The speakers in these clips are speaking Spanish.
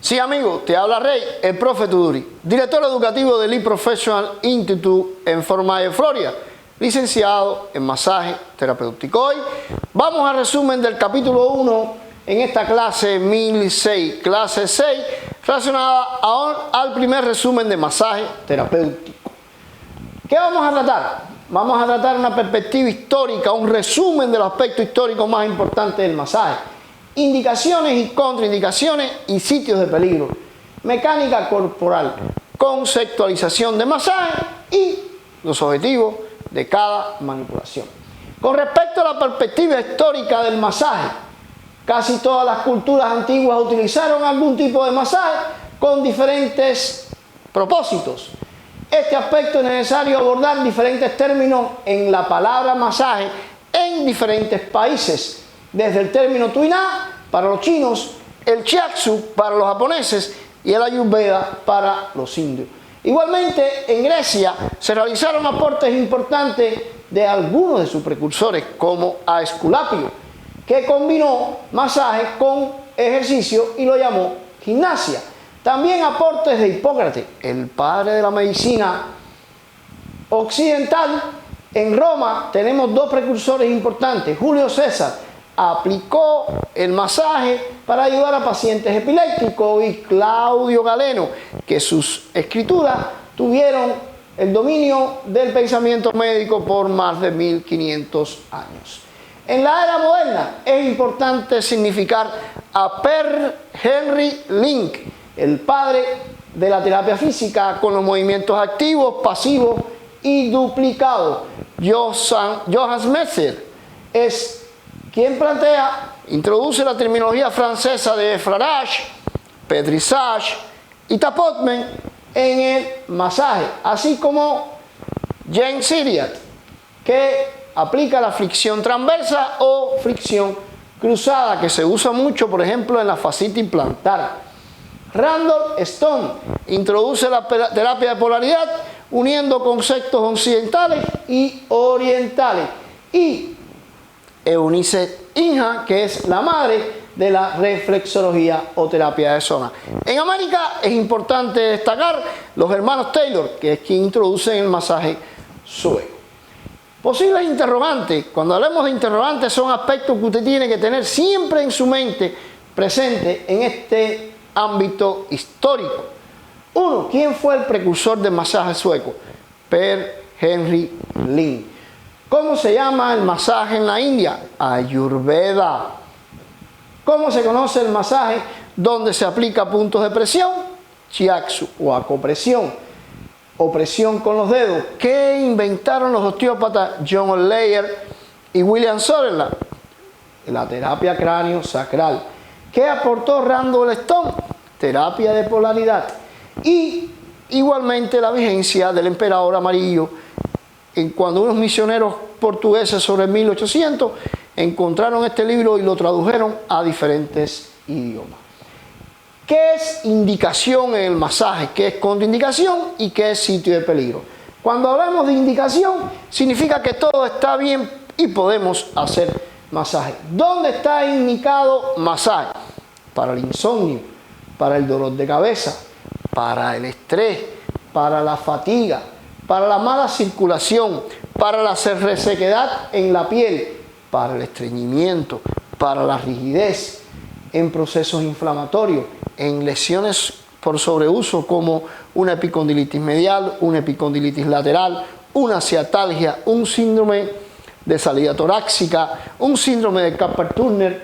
Sí, amigo, te habla Rey, el profe Tuduri, director educativo del eProfessional Institute en Fort Myers, Florida, licenciado en masaje terapéutico. Hoy vamos al resumen del capítulo 1 en esta clase 1006, clase 6, relacionada al primer resumen de masaje terapéutico. ¿Qué vamos a tratar? Vamos a tratar una perspectiva histórica, un resumen del aspecto histórico más importante del masaje. Indicaciones y contraindicaciones y sitios de peligro, mecánica corporal, conceptualización de masaje y los objetivos de cada manipulación. Con respecto a la perspectiva histórica del masaje, casi todas las culturas antiguas utilizaron algún tipo de masaje con diferentes propósitos. Este aspecto es necesario abordar diferentes términos en la palabra masaje en diferentes países. Desde el término Tuina para los chinos, el Shiatsu para los japoneses y el Ayurveda para los indios. Igualmente, en Grecia se realizaron aportes importantes de algunos de sus precursores, como a Esculapio, que combinó masaje con ejercicio y lo llamó gimnasia. También aportes de Hipócrates, el padre de la medicina occidental. En Roma tenemos dos precursores importantes. Julio César aplicó el masaje para ayudar a pacientes epilépticos, y Claudio Galeno, que sus escrituras tuvieron el dominio del pensamiento médico por más de 1500 años. En la era moderna es importante significar a Per Henry Link, el padre de la terapia física con los movimientos activos, pasivos y duplicados. Johannes Metzer es quien introduce la terminología francesa de Frarage, Petrissage y Tapotman en el masaje, así como James Siriat, que aplica la fricción transversa o fricción cruzada, que se usa mucho, por ejemplo, en la fascitis plantar. Randolph Stone introduce la terapia de polaridad uniendo conceptos occidentales y orientales. Y Eunice Inha, que es la madre de la reflexología o terapia de zona. En América es importante destacar los hermanos Taylor, que es quien introduce el masaje sueco. Posibles interrogantes. Cuando hablemos de interrogantes, son aspectos que usted tiene que tener siempre en su mente presente en este ámbito histórico. 1. ¿Quién fue el precursor del masaje sueco? Per Henry Link. ¿Cómo se llama el masaje en la India? Ayurveda. ¿Cómo se conoce el masaje donde se aplica puntos de presión? Shiatsu o acopresión, o presión con los dedos. ¿Qué inventaron los osteópatas John O'Leary y William Sutherland? La terapia cráneo-sacral. ¿Qué aportó Randolph Stone? Terapia de polaridad. Y igualmente la vigencia del emperador amarillo, cuando unos misioneros portugueses sobre 1800 encontraron este libro y lo tradujeron a diferentes idiomas. ¿Qué es indicación en el masaje? ¿Qué es contraindicación? ¿Y qué es sitio de peligro? Cuando hablamos de indicación, significa que todo está bien y podemos hacer masaje. ¿Dónde está indicado masaje? Para el insomnio, para el dolor de cabeza, para el estrés, para la fatiga, para la mala circulación, para la resequedad en la piel, para el estreñimiento, para la rigidez, en procesos inflamatorios, en lesiones por sobreuso como una epicondilitis medial, una epicondilitis lateral, una ciatalgia, un síndrome de salida torácica, un síndrome de Kaplan-Turner,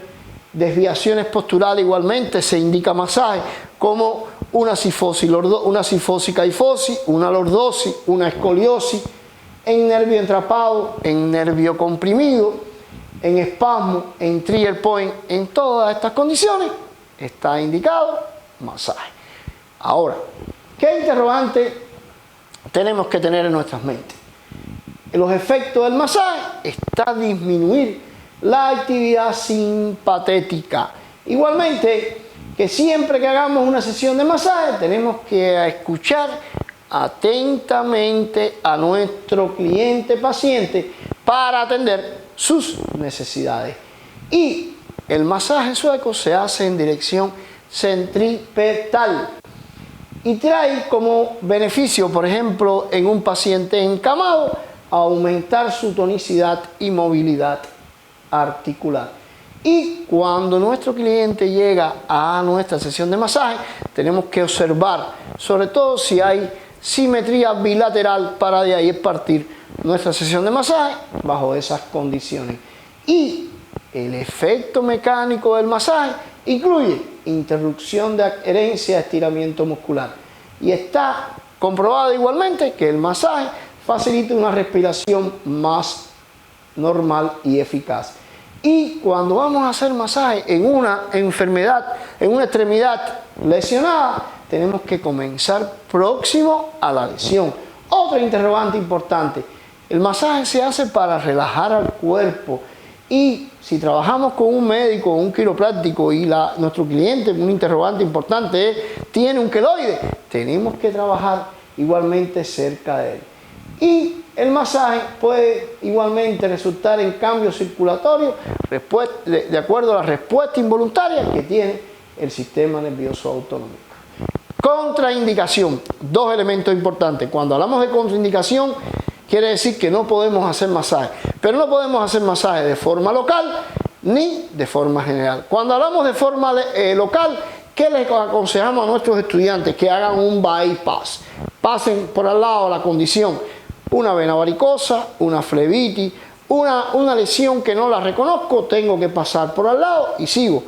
desviaciones posturales. Igualmente se indica masaje como una cifosis caifosis, una lordosis, una escoliosis, en nervio entrapado, en nervio comprimido, en espasmo, en trigger point. En todas estas condiciones está indicado masaje. Ahora, ¿qué interrogante tenemos que tener en nuestras mentes? Los efectos del masaje está disminuir la actividad simpatética. Igualmente, que siempre que hagamos una sesión de masaje tenemos que escuchar atentamente a nuestro cliente paciente para atender sus necesidades. Y el masaje sueco se hace en dirección centripetal. Y trae como beneficio, por ejemplo, en un paciente encamado, aumentar su tonicidad y movilidad articular. Y cuando nuestro cliente llega a nuestra sesión de masaje, tenemos que observar, sobre todo si hay simetría bilateral, para de ahí partir nuestra sesión de masaje bajo esas condiciones. Y el efecto mecánico del masaje incluye interrupción de adherencia, estiramiento muscular. Y está comprobado igualmente que el masaje facilita una respiración más normal y eficaz. Y cuando vamos a hacer masaje en una enfermedad, en una extremidad lesionada, tenemos que comenzar próximo a la lesión. Otro interrogante importante: el masaje se hace para relajar al cuerpo. Y si trabajamos con un médico o un quiropráctico y nuestro cliente, un interrogante importante es, tiene un queloide, tenemos que trabajar igualmente cerca de él. Y el masaje puede igualmente resultar en cambios circulatorios de acuerdo a la respuesta involuntaria que tiene el sistema nervioso autonómico. Contraindicación, dos elementos importantes. Cuando hablamos de contraindicación, quiere decir que no podemos hacer masaje, pero no podemos hacer masaje de forma local ni de forma general. Cuando hablamos de forma local, ¿qué les aconsejamos a nuestros estudiantes? Que hagan un bypass, pasen por al lado la condición, una vena varicosa, una flebitis, una lesión que no la reconozco, tengo que pasar por al lado y sigo.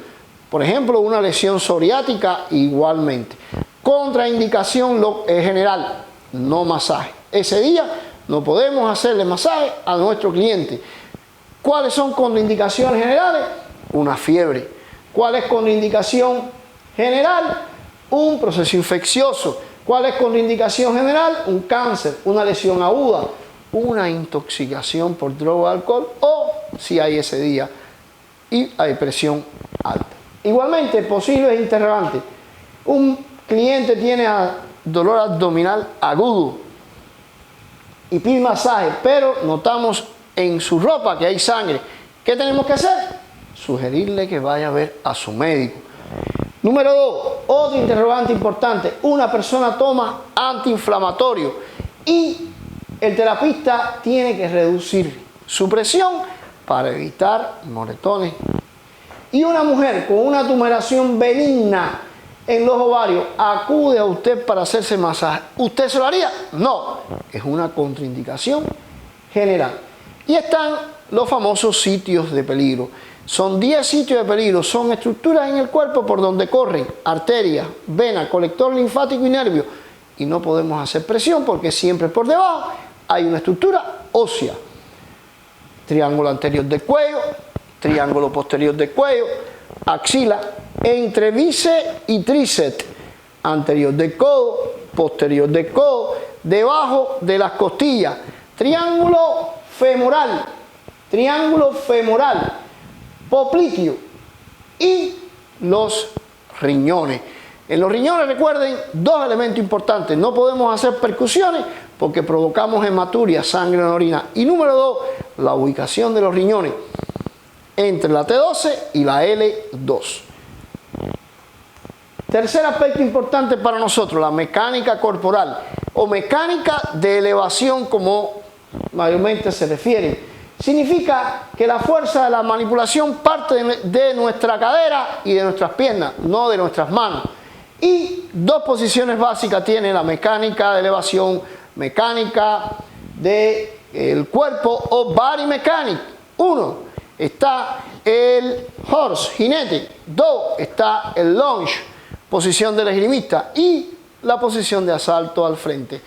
Por ejemplo, una lesión psoriática igualmente. Contraindicación general, no masaje. Ese día no podemos hacerle masaje a nuestro cliente. ¿Cuáles son contraindicaciones generales? Una fiebre. ¿Cuál es contraindicación general? Un proceso infeccioso. ¿Cuál es contraindicación general? Un cáncer, una lesión aguda, una intoxicación por droga o alcohol, o si hay ese día y hay presión alta. Igualmente, posibles interrogantes. Un cliente tiene dolor abdominal agudo y pide masaje, pero notamos en su ropa que hay sangre. ¿Qué tenemos que hacer? Sugerirle que vaya a ver a su médico. Número 2, otro interrogante importante. Una persona toma antiinflamatorio y el terapista tiene que reducir su presión para evitar moretones. Y una mujer con una tumoración benigna en los ovarios acude a usted para hacerse masaje. ¿Usted se lo haría? No, es una contraindicación general. Y están los famosos sitios de peligro. Son 10 sitios de peligro, son estructuras en el cuerpo por donde corren arterias, venas, colector linfático y nervio. Y no podemos hacer presión porque siempre por debajo hay una estructura ósea. Triángulo anterior del cuello, triángulo posterior del cuello, axila, entre bíceps y tríceps, anterior del codo, posterior del codo, debajo de las costillas, triángulo femoral, popliqueo y los riñones. En los riñones, recuerden, dos elementos importantes. No podemos hacer percusiones porque provocamos hematuria, sangre en la orina. Y número 2, la ubicación de los riñones entre la T12 y la L2. Tercer aspecto importante para nosotros, la mecánica corporal o mecánica de elevación, como mayormente se refiere. Significa que la fuerza de la manipulación parte de nuestra cadera y de nuestras piernas, no de nuestras manos. Y dos posiciones básicas tiene la mecánica de elevación, mecánica del cuerpo o body mechanic. 1, está el horse, jinete. 2, está el lunge, posición del esgrimista. Y la posición de asalto al frente.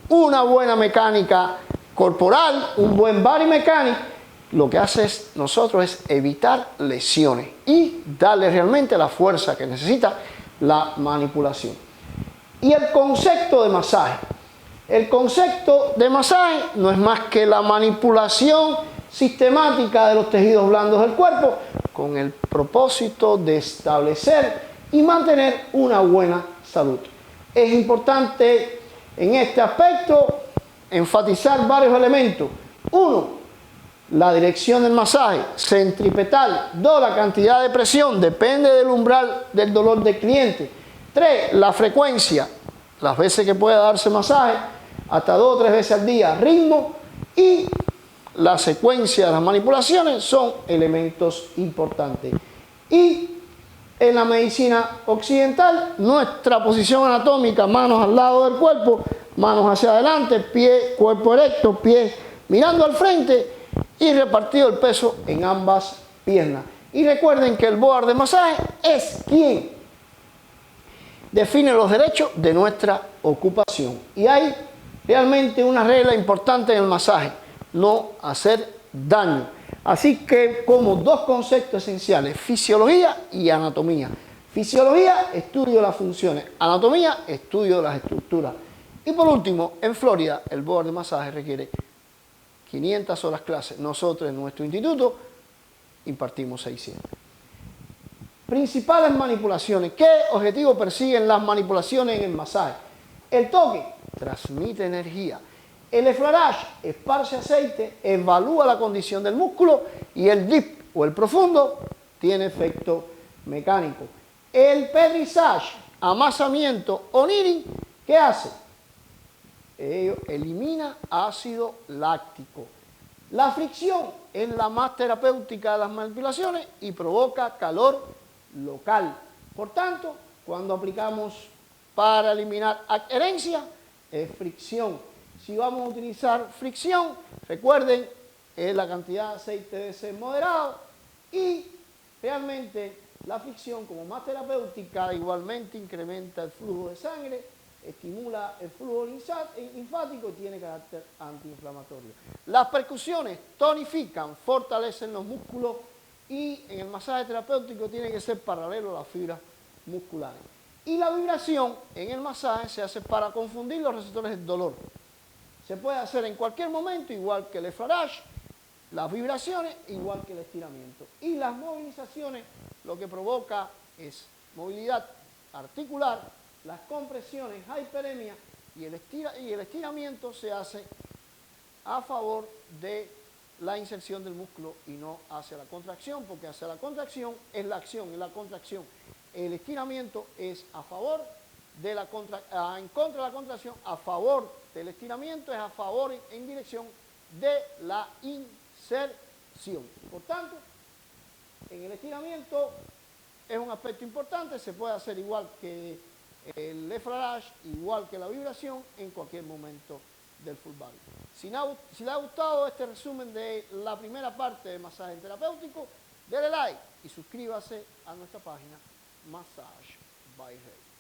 Una buena mecánica corporal, un buen body mechanic, lo que hace nosotros es evitar lesiones y darle realmente la fuerza que necesita la manipulación. Y el concepto de masaje. El concepto de masaje no es más que la manipulación sistemática de los tejidos blandos del cuerpo con el propósito de establecer y mantener una buena salud. Es importante en este aspecto enfatizar varios elementos. 1, La dirección del masaje, centripetal. 2, la cantidad de presión, depende del umbral del dolor del cliente. 3, la frecuencia, las veces que pueda darse masaje, hasta 2 o 3 veces al día. Ritmo y la secuencia de las manipulaciones son elementos importantes. Y en la medicina occidental, nuestra posición anatómica, manos al lado del cuerpo, manos hacia adelante, pie, cuerpo erecto, pies mirando al frente y repartido el peso en ambas piernas. Y recuerden que el board de masaje es quien define los derechos de nuestra ocupación. Y hay realmente una regla importante en el masaje: no hacer daño. Así que como 2 conceptos esenciales: fisiología y anatomía. Fisiología, estudio de las funciones; anatomía, estudio de las estructuras. Y por último, en Florida, el board de masaje requiere 500 horas clase. Nosotros en nuestro instituto impartimos 600. Principales manipulaciones. ¿Qué objetivo persiguen las manipulaciones en el masaje? El toque transmite energía. El effleurage esparce aceite, evalúa la condición del músculo, y el dip o el profundo tiene efecto mecánico. El pedrissage, amasamiento o kneading, ¿qué hace? Elimina ácido láctico. La fricción es la más terapéutica de las manipulaciones y provoca calor local. Por tanto, cuando aplicamos para eliminar adherencia, es fricción. Si vamos a utilizar fricción, recuerden, la cantidad de aceite debe ser moderado, y realmente la fricción, como más terapéutica, igualmente incrementa el flujo de sangre, estimula el flujo linfático y tiene carácter antiinflamatorio. Las percusiones tonifican, fortalecen los músculos, y en el masaje terapéutico tiene que ser paralelo a las fibras musculares. Y la vibración en el masaje se hace para confundir los receptores del dolor. Se puede hacer en cualquier momento, igual que el effleurage, las vibraciones, igual que el estiramiento. Y las movilizaciones lo que provoca es movilidad articular, las compresiones, hiperemia, y el estiramiento se hace a favor de la inserción del músculo y no hacia la contracción, porque hacia la contracción es la acción, es la contracción. El estiramiento es a favor de la en contra de la contracción, a favor del estiramiento es a favor en dirección de la inserción. Por tanto, en el estiramiento es un aspecto importante, se puede hacer igual que el effleurage, igual que la vibración, en cualquier momento del full body. Si le ha gustado este resumen de la primera parte de masaje terapéutico, déle like y suscríbase a nuestra página Massage by Ray.